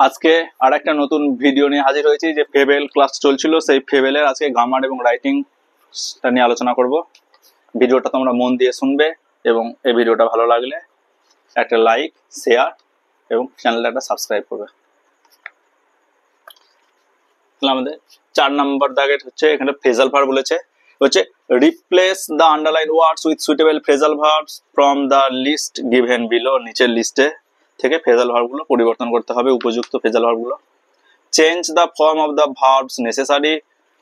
আজকে আর একটা নতুন ভিডিও নিয়ে হাজির হয়েছি। যে ফেবেল ক্লাস চলছিল, সেই ফেবেলের আজকে গ্রামার এবং রাইটিংটা নিয়ে আলোচনা করব। ভিডিওটা তোমরা মন দিয়ে শুনবে এবং এই ভিডিওটা ভালো লাগলে একটা লাইক, শেয়ার এবং চ্যানেলটা একটা সাবস্ক্রাইব করবে। আমাদের 4 নম্বর দাগের হচ্ছে এখানে ফ্রেজাল ভার্ব বলেছে, হচ্ছে replace the underline words with suitable phrasal verbs from the list given below. নিচের লিস্টে থেকে ফ্রেজাল ভার্বগুলো পরিবর্তন করতে হবে, উপযুক্ত ফ্রেজাল ভার্বগুলো। Change the form of the verbs necessary,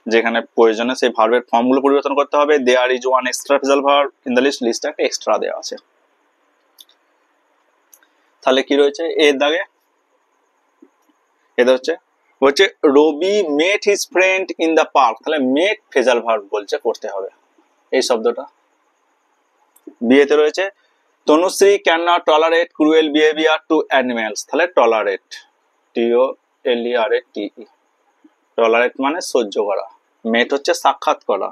যেখানে প্রয়োজনে সেই ভার্বের ফর্মগুলো পরিবর্তন করতে হবে। There is one extra phrasal verb in the list, লিস্টে একটা এক্সট্রা দেওয়া আছে। তাহলে কি রয়েছে এর দাগে? এটা হচ্ছে Rabi met his friend in the park. তাহলে মেট ফ্রেজাল ভার্ব বলছে, করতে হবে এই শব্দটা। বিয়েতে রয়েছে Tanushree can not tolerate cruel behaviour to animals. তাহলে টলারেট, TOLERATE, টলারেট মানে সহ্য করা। মেট হচ্ছে সাক্ষাৎ করা।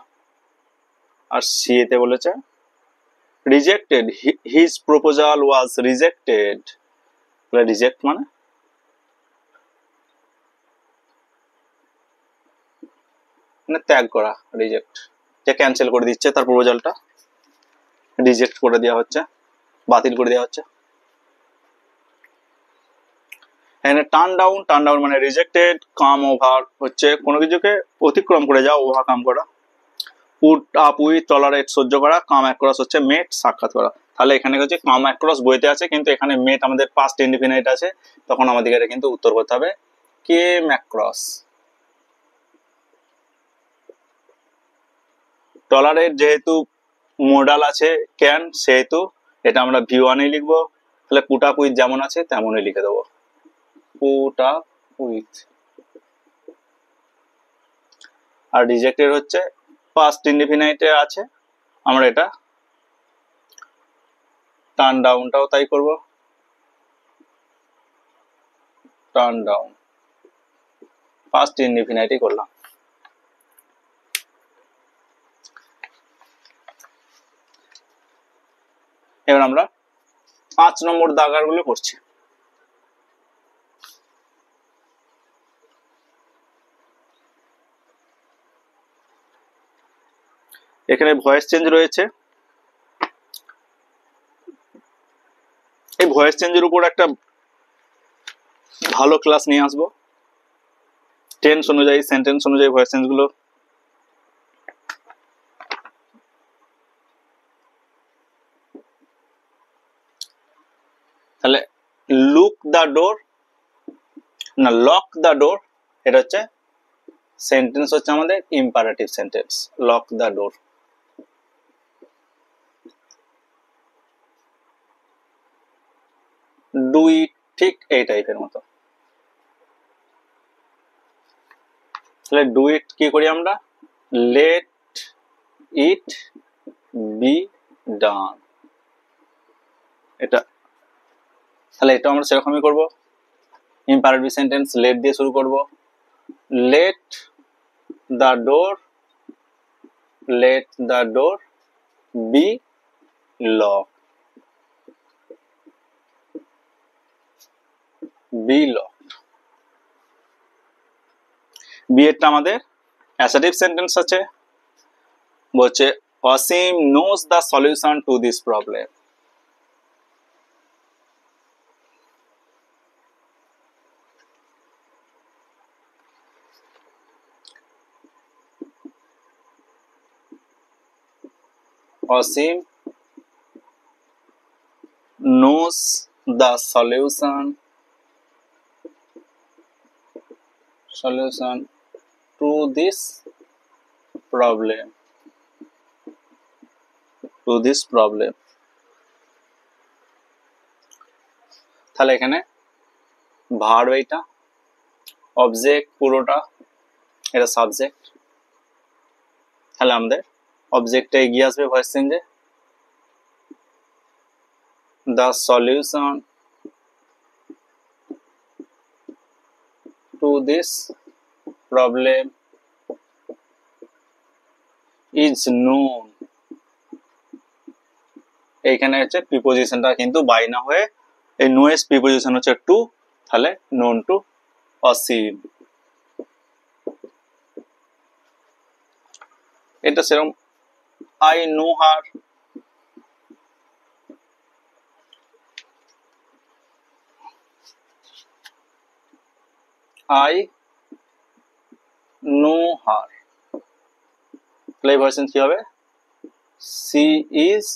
আর সিএতে বলেছে রিজেক্টেড, হিজ প্রপোজাল ওয়াজ রিজেক্টেড। তাহলে রিজেক্ট মানে ত্যাগ করা, রিজেক্ট, যে ক্যান্সেল করে দিচ্ছে তার প্রপোজালটা, রিজেক্ট করে দেওয়া হচ্ছে, বাতিল করে দেওয়া হচ্ছে। এখানে টার্ন ডাউন, টার্ন ডাউন মানে রিজেক্টেড। কাম ওভার হচ্ছে কোনো কিছুকে অতিক্রম করে যাওয়া, ওভারকাম করা। পুট আপ উইথ, টলারেট সহ্য করা। কাম অ্যাক্রস হচ্ছে মেট, সাক্ষাৎ করা। তাহলে এখানে হচ্ছে কাম অ্যাক্রস বইতে আছে, কিন্তু এখানে মেট আমাদের পাস্ট ইনডিফিনাইট আছে, তখন আমাদের এটা কিন্তু উত্তর করতে হবে কেম অ্যাক্রস। টলারেট যেহেতু মোডাল আছে ক্যান, সেহেতু এটা আমরা V1 এ লিখবো। তাহলে পুট আপ উইথ যেমন আছে তেমনই লিখে দেবো, পুট আপ উইথ। আর রিজেক্টেড হচ্ছে পাস্ট ইনডিফিনাইটে আছে, আমরা এটা টার্ন ডাউনটাও তাই করব, টার্ন ডাউন পাস্ট ইনডিফিনাইটই করলাম। এবার আমরা 5 নম্বর দাগার গুলো করছি। এখানে ভয়েস চেঞ্জ রয়েছে। এই ভয়েস চেঞ্জের উপর একটা ভালো ক্লাস নিয়ে আসবো, টেন্স অনুযায়ী, সেন্টেন্স অনুযায়ী ভয়েস চেঞ্জ গুলো। তাহলে লুক দ্য ডোর না লক দ্য ডোর, এটা হচ্ছে সেন্টেন্স, হচ্ছে আমাদের imperative sentence, lock the door. Do it, ঠিক এই টাইপের মতো। তাহলে ডু ইট কি করি আমরা? লেট ইট বি ডান, এটা। তাহলে এটা আমরা সেরকমই করব, ইম্পারেটিভ সেন্টেন্স লেট দিয়ে শুরু করব। Let the door, let the door be lock, be lock. B এরটা আমাদের অ্যাসার্টিভ সেন্টেন্স আছে, বলছে Asim knows the solution to this problem. Asim knows the solution to this problem, তাহলে এখানে ভার্ব, এইটা অবজেক্ট পুরোটা, এটা সাবজেক্ট। তাহলে আমাদের অবজেক্টটা এগিয়ে আসবে voice চেঞ্জে, the solution to this problem is known। এইখানে হচ্ছে প্রিপোজিশনটা কিন্তু বাই না হয়ে এই নোয়েস প্রিপোজিশন হচ্ছে টু, তাহলে নোন টু অসীম। এটা সেরকম I know her, I know her, তাহলে ভয়েস চেঞ্জ কি হবে? she is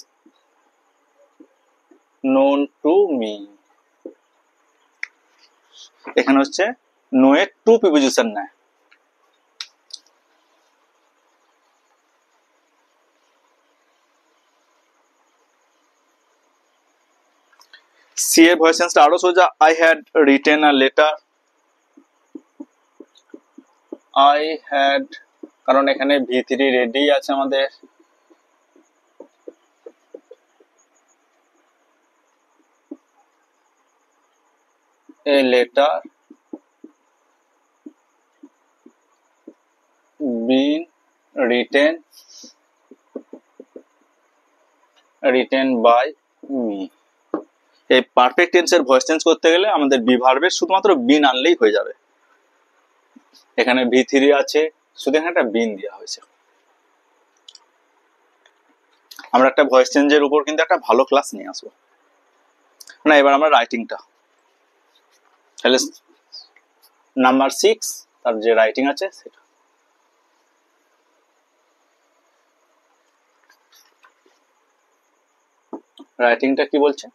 known to me। এখানে হচ্ছে নো এর টু প্রিপোজিশন নেয়। সি এর ভয়েস চেঞ্জটা আরো সোজা, I had written a letter, I had, কারণ এখানে V3 রেডি আছে আমাদের, a letter been written by me। এই পারফেক্ট টেন্সের ভয়েস চেঞ্জ করতে গেলে আমাদের বি ভার্বের শুধুমাত্র বিন আনলেই হয়ে যাবে। এখানে V3 আছে, শুধু এখানে একটা বিন দেওয়া হয়েছে। আমরা একটা ভয়েস চেঞ্জের উপর কিন্তু একটা ভালো ক্লাস নিয়ে আসবো না। এবার আমরা রাইটিংটা, তাহলে নাম্বার 6 তার যে রাইটিং আছে সেটা, রাইটিংটা কি বলছে?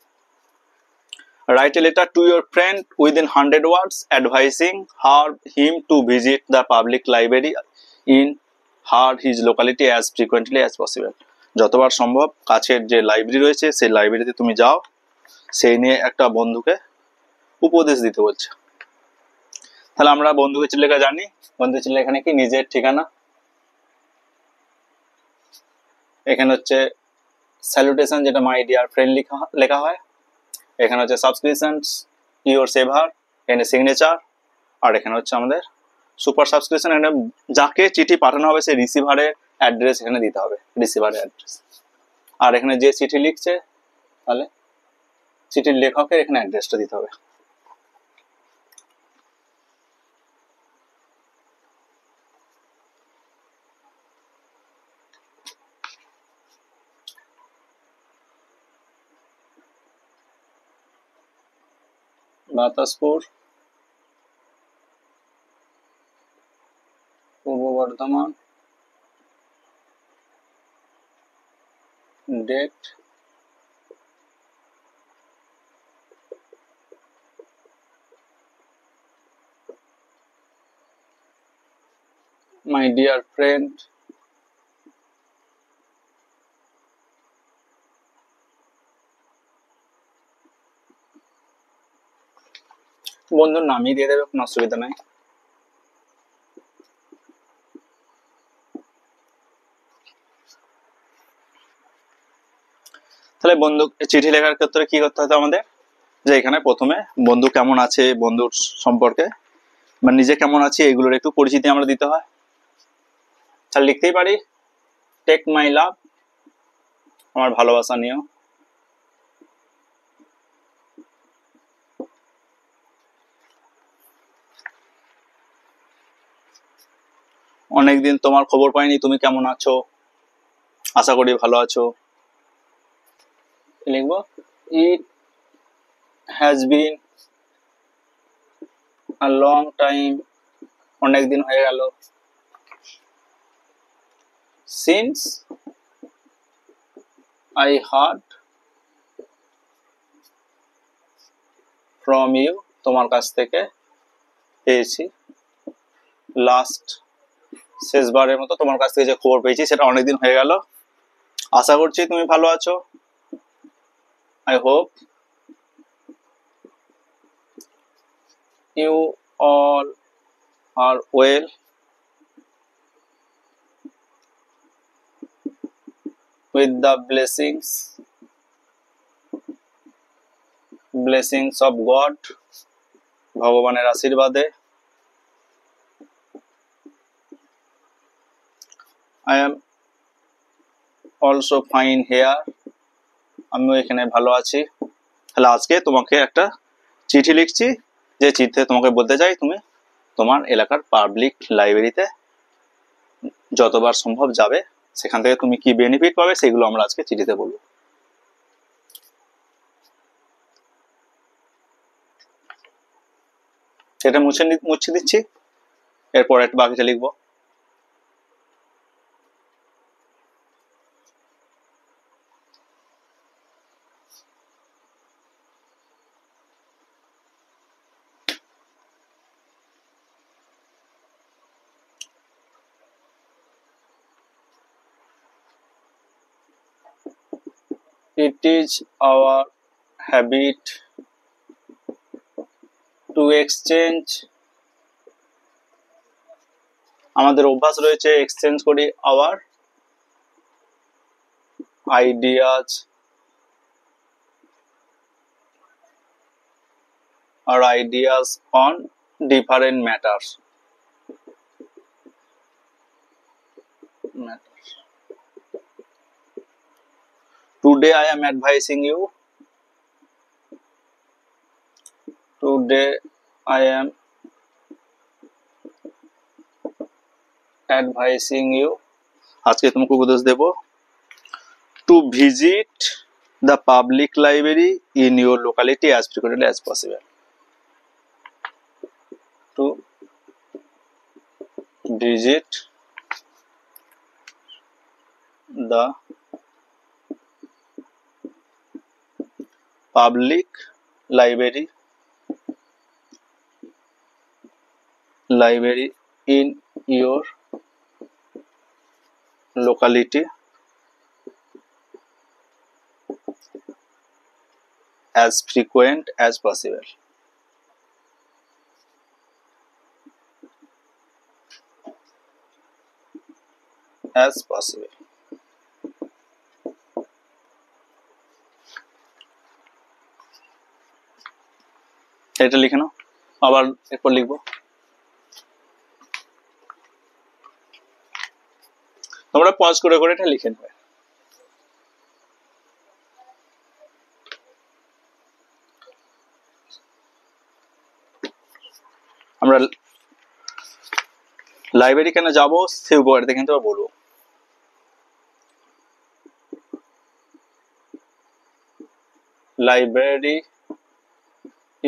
Write a letter to your friend within 100 words advising him to visit the public library in his locality as frequently as possible। যতবার সম্ভব কাছের যে লাইব্রেরি রয়েছে সেই লাইব্রেরিতে তুমি যাও, সেই নিয়ে একটা বন্ধুকে উপদেশ দিতে বলছে। তাহলে আমরা বন্ধুকে চিঠি লেখা জানি, বন্ধুকে চিঠি এখানে কি নিজের ঠিকানা, এখানে হচ্ছে স্যালুটেশন যেটা মাই ডিয়ার ফ্রেন্ড লেখা হয়, এখানে হচ্ছে সাবস্ক্রিপশনস ইওর সেভার, এখানে সিগনেচার, আর এখানে হচ্ছে আমাদের সুপার সাবস্ক্রিপশন। এখানে যাকে চিঠি পাঠানো হবে সেই রিসিভারের অ্যাড্রেস এখানে দিতে হবে, রিসিভারের অ্যাড্রেস। আর এখানে যে চিঠি লিখছে তাহলে চিঠির লেখকের এখানে অ্যাড্রেসটা দিতে হবে। Bataspur, Purba Bardhaman, date my dear friend বন্ধুর নামই দিয়ে দেবে, কোনো অসুবিধা নাই। তাহলে বন্ধু চিঠি লেখার ক্ষেত্রে কি করতে হতো আমাদের, যে এখানে প্রথমে বন্ধু কেমন আছে, বন্ধুর সম্পর্কে বা নিজে কেমন আছে এগুলোর একটু পরিচিতি আমরা দিতে হয়। তাহলে লিখতেই পারি টেক মাই লাভ, আমার ভালোবাসা নিও। অনেকদিন তোমার খবর পাইনি, তুমি কেমন আছো, আশা করি ভালো আছো। লিখবো it has been a long time, অনেকদিন হয়ে গেল, since I heard from you, তোমার কাছ থেকে পেয়েছি, লাস্ট শেষবারের মতো তোমার কাছ থেকে যে খবর পেয়েছি সেটা অনেকদিন হয়ে গেল, আশা করছি তুমি ভালো আছো, I hope you all are well with the blessings of God, ভগবানের আশীর্বাদে, I am also fine here, আমিও এখানে ভালো আছি। তাহলে আজকে তোমাকে একটা চিঠি লিখছি, যে চিঠিতে তোমাকে বলতে চাই তুমি তোমার এলাকার পাবলিক লাইব্রেরিতে যতবার সম্ভব যাবে, সেখান থেকে তুমি কি বেনিফিট পাবে সেগুলো আমরা আজকে চিঠিতে বলবো। সেটা মুছে দিচ্ছি, এরপর একটা বাকিটা লিখবো। It is our habit to exchange, আমাদের অভ্যাস রয়েছে এক্সচেঞ্জ করি our ideas on different matters. Today I am advising you. Today I am advising you. আজকে তোমাকে উপদেশ দেব to visit the public library in your locality as frequently as possible. To visit the public library in your locality as frequent as possible. As possible. এটা লিখে নাও, আবার এরপর লিখবো। তোমরা pause করে করে এটা লিখে নেবে। আমরা লাইব্রেরি কেন যাবো সে উপকারিতা কিন্তু বলবো। Library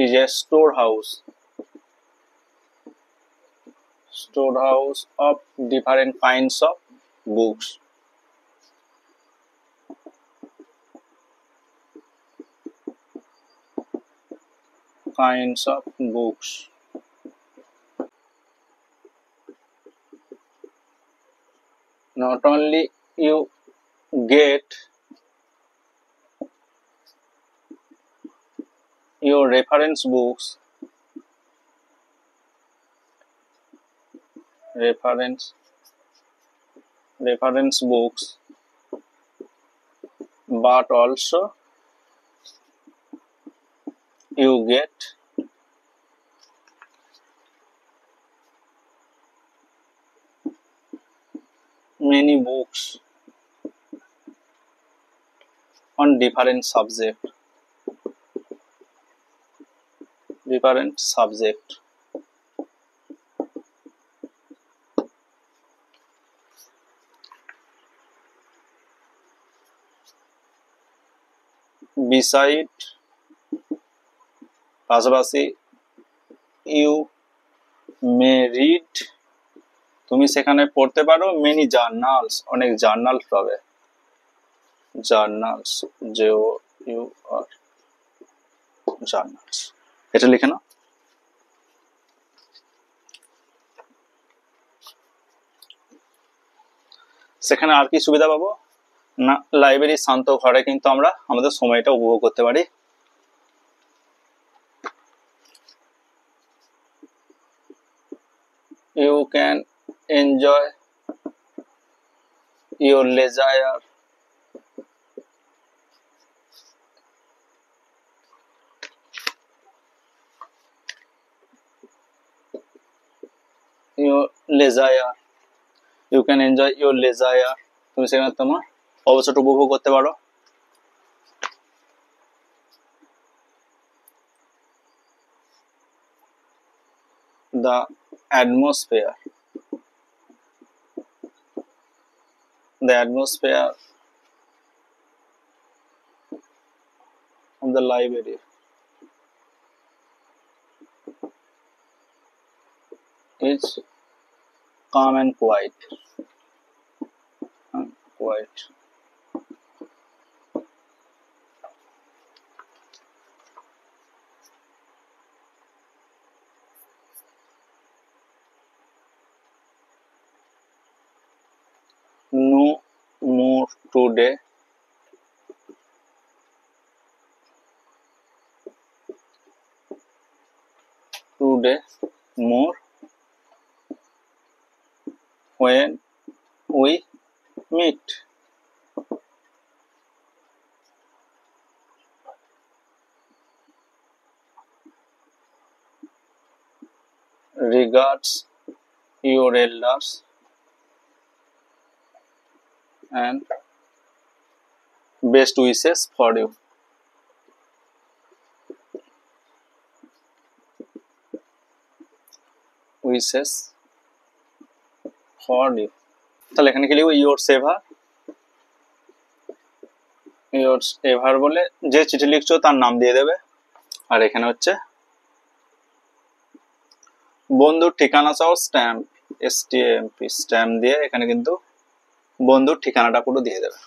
is a storehouse of different kinds of books. Not only you get your reference books, but also you get many books on different subject. Beside, পাশাপাশি you may read, তুমি সেখানে পড়তে পারো many journals, অনেক journal পাবে। Journals, journals, এটা লিখে নাও। সেখানে আর কি সুবিধা পাবো না, লাইব্রেরি শান্ত ঘরে কিন্তু আমরা আমাদের সময়টা উপভোগ করতে পারি। You can enjoy your leisure you can enjoy your leisure, তুমি সেখানে তোমার অবসরটা উপভোগ করতে পারো। The atmosphere. The atmosphere of the library is calm and quiet. Quiet. No more today. Today more when we meet. Regards your elders and best wishes for you. Wishes for you. তাহলে এখানে কি লিখব yours ever, yours ever বলে যে চিঠি লিখছো তার নাম দিয়ে দেবে। আর এখানে হচ্ছে বন্ধুর ঠিকানা সহ স্ট্যাম্প, STMP স্ট্যাম্প দিয়ে এখানে কিন্তু বন্ধুর ঠিকানাটা পুরো দিয়ে দেবে।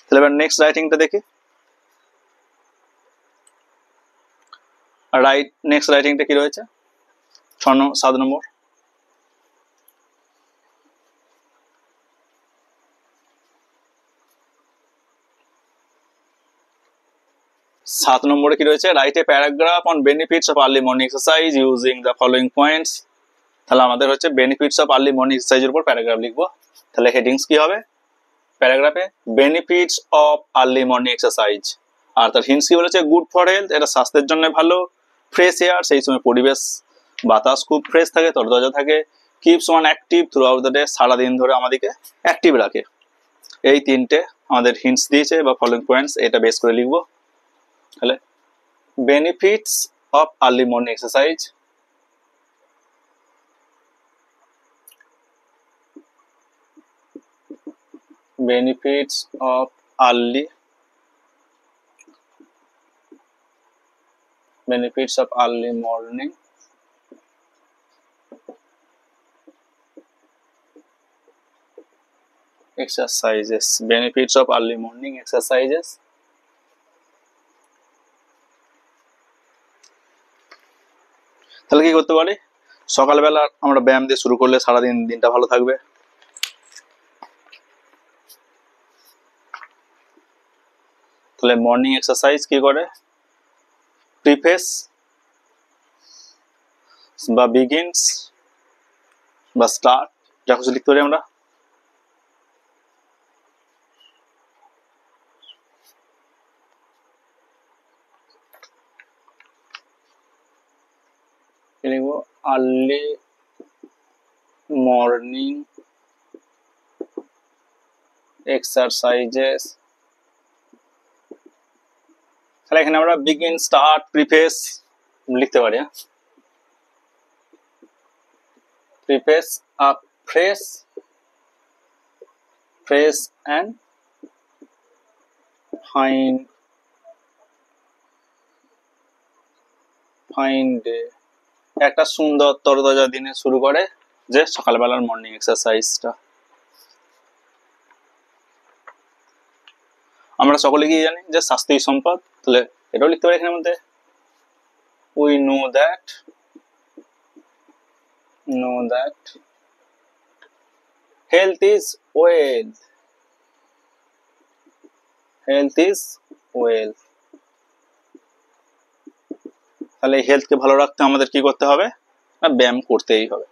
তাহলে এবার নেক্সট রাইটিংটা দেখি। নেক্সট রাইটিংটা কি রয়েছে 7 নম্বর। সাত নম্বরে কি রয়েছে write a paragraph on benefits of early morning exercise using the following points. তাহলে আমাদের হচ্ছে বেনিফিটস অফ আর্লি মর্নিং এক্সারসাইজের উপর প্যারাগ্রাফ লিখবো। তাহলে হেডিংস কি হবে প্যারাগ্রাফে benefits of early morning exercise. আর তার হিন্টস কি বলেছে গুড ফর হেলথ, এটা স্বাস্থ্যের জন্য ভালো। ফ্রেশ এয়ার, সেই সময় পরিবেশ বাতাস খুব ফ্রেশ থাকে, তরতাজা থাকে। Keeps one active through out the day, সারাদিন ধরে আমাদেরকে অ্যাক্টিভ রাখে। এই তিনটে আমাদের হিন্টস দিয়েছে বা ফলোইং পয়েন্টস, এটা বেস করে লিখবো। তাহলে benefits of early morning exercise, benefits of early morning exercises, benefits of early morning exercises। তাহলে কি করতে পারি সকালবেলা আমরা ব্যায়াম দিয়ে শুরু করলে সারাদিন দিনটা ভালো থাকবে। তাহলে মর্নিং এক্সারসাইজ কি করে প্রিফেস বা বিগিনস বা স্টার্ট যা কিছু লিখতে পারি আমরা। লিখব আর্লি মর্নিং এক্সারসাইজেস। তাহলে এখানে আমরা বিগিন স্টার্ট প্রিফেস লিখতে পারি। Preface a fresh and fine day, একটা সুন্দর তরতাজা দিনে শুরু করে যে সকালবেলার মর্নিং এক্সারসাইজটা। আমরা সকলে কি জানি যে স্বাস্থ্যই সম্পদ, তাহলে এটাও লিখতে পারি এখানের মধ্যে we know that health is wealth, তাহলে হেলথকে ভালো রাখতে আমাদের কি করতে হবে না ব্যায়াম করতেই হবে।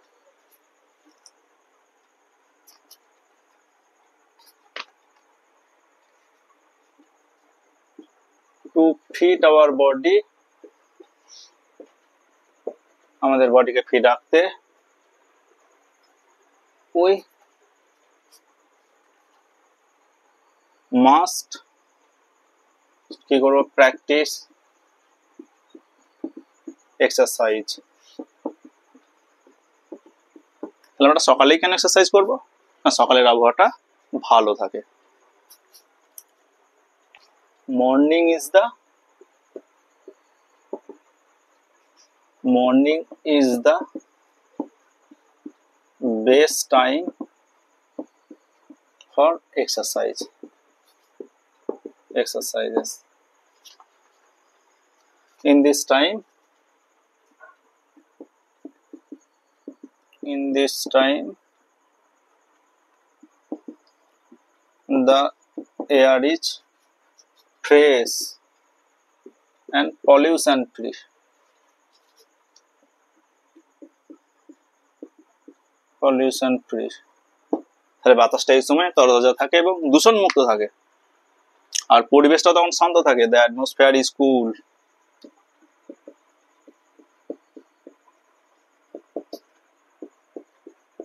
টু ফিট আওয়ার বডি, আমাদের বডিকে ফিট রাখতে উই মাস্ট কি করব প্র্যাকটিস এক্সারসাইজ। তাহলে আমরা সকালেই কেন এক্সারসাইজ করবো? না, সকালের আবহাওয়াটা ভালো থাকে। Morning is the best time for exercises. In this time the air is fresh and pollution free. তাহলে বাতাসটা এই সময় তরতাজা থাকে এবং দূষণ মুক্ত থাকে, আর পরিবেশটা তখন শান্ত থাকে। The atmosphere is cool.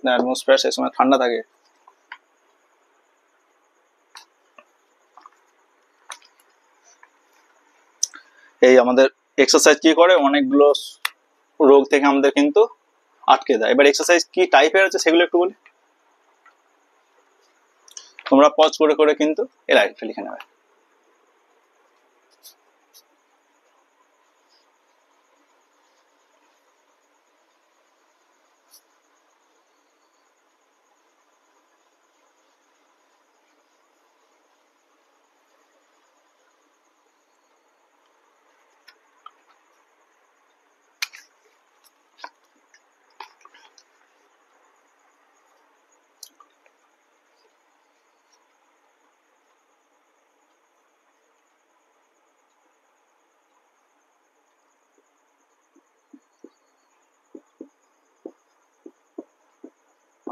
The atmosphere সেই সময় ঠান্ডা থাকে। এই আমাদের এক্সারসাইজ কি করে, অনেকগুলো রোগ থেকে আমাদের কিন্তু আটকে দেয়। এবার এক্সারসাইজ কি টাইপের আছে সেগুলো একটু বলি, তোমরা পজ করে করে কিন্তু এই লাইনটা লিখে নেবে।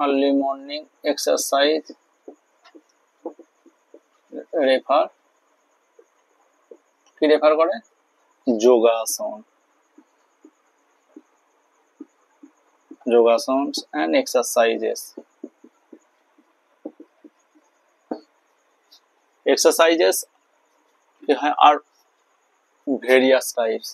Early morning exercise রেফার করে যোগাসন and exercises are various types.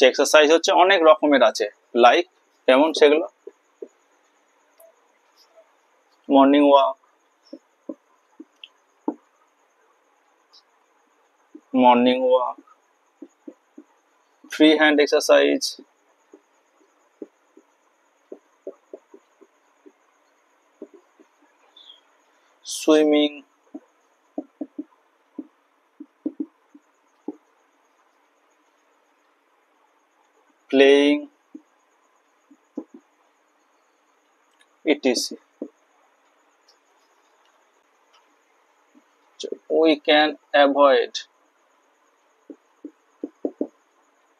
Exercise হচ্ছে অনেক রকমের আছে, লাইক যেমন সেগুলো morning walk, free hand exercise, swimming, playing, etc. We can avoid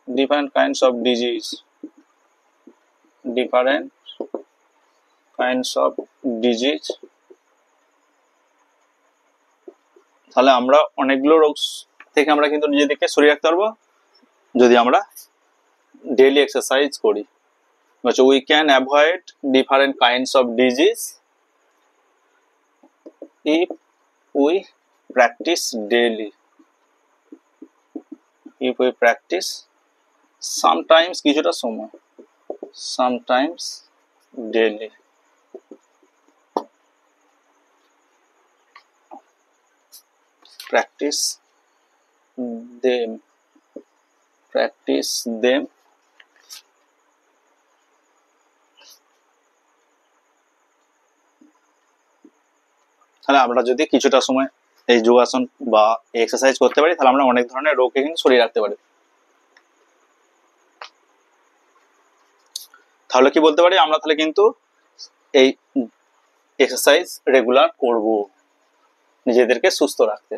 different kinds of disease. তাহলে আমরা অনেকগুলো রোগ থেকে আমরা কিন্তু নিজেদেরকে সরিয়ে রাখতে পারবো যদি আমরা ডেইলি এক্সারসাইজ করি। we can avoid different kinds of disease if we practice daily. Sometimes কিছুটা সময়, sometimes daily. Practice them. তাহলে আমরা যদি কিছুটা সময় এই যোগাসন বা এক্সারসাইজ করতে পারি তাহলে আমরা অনেক ধরনের রোগকে কিন্তু সরিয়ে রাখতে পারি। তাহলে কি বলতে পারি আমরা তাহলে কিন্তু এই এক্সারসাইজ রেগুলার করব নিজেদেরকে সুস্থ রাখতে।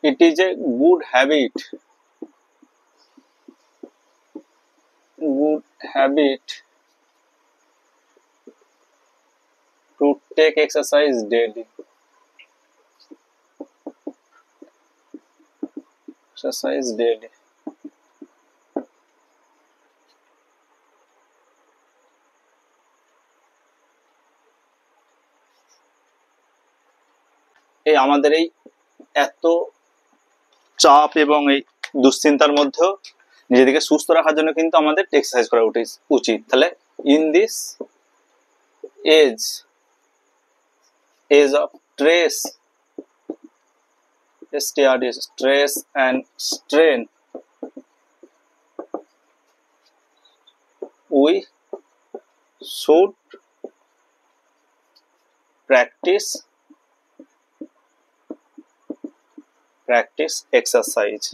It is a good habit to take exercise daily. Exercise daily. এই আমাদের এই এত চাপ এবং এই দুশ্চিন্তার মধ্যেও নিজেদেরকে সুস্থ রাখার জন্য কিন্তু আমাদের এক্সারসাইজ করা উচিত। তাহলে in this age of stress and strain, we should practice exercise.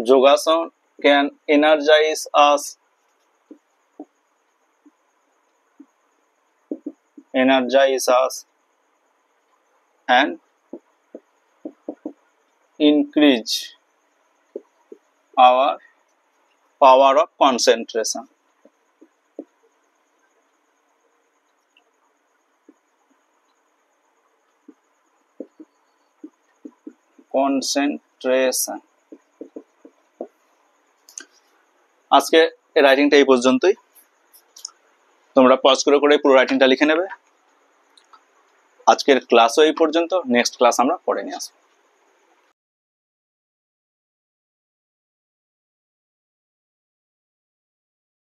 Yogasan can energize us and increase our power of concentration. আজকে এই রাইটিংটা এই পর্যন্তই। তোমরা পজ করে পুরো রাইটিংটা লিখে নেবে। আজকের ক্লাসও এই পর্যন্ত, নেক্সট ক্লাস আমরা পরে নিয়ে আসবো।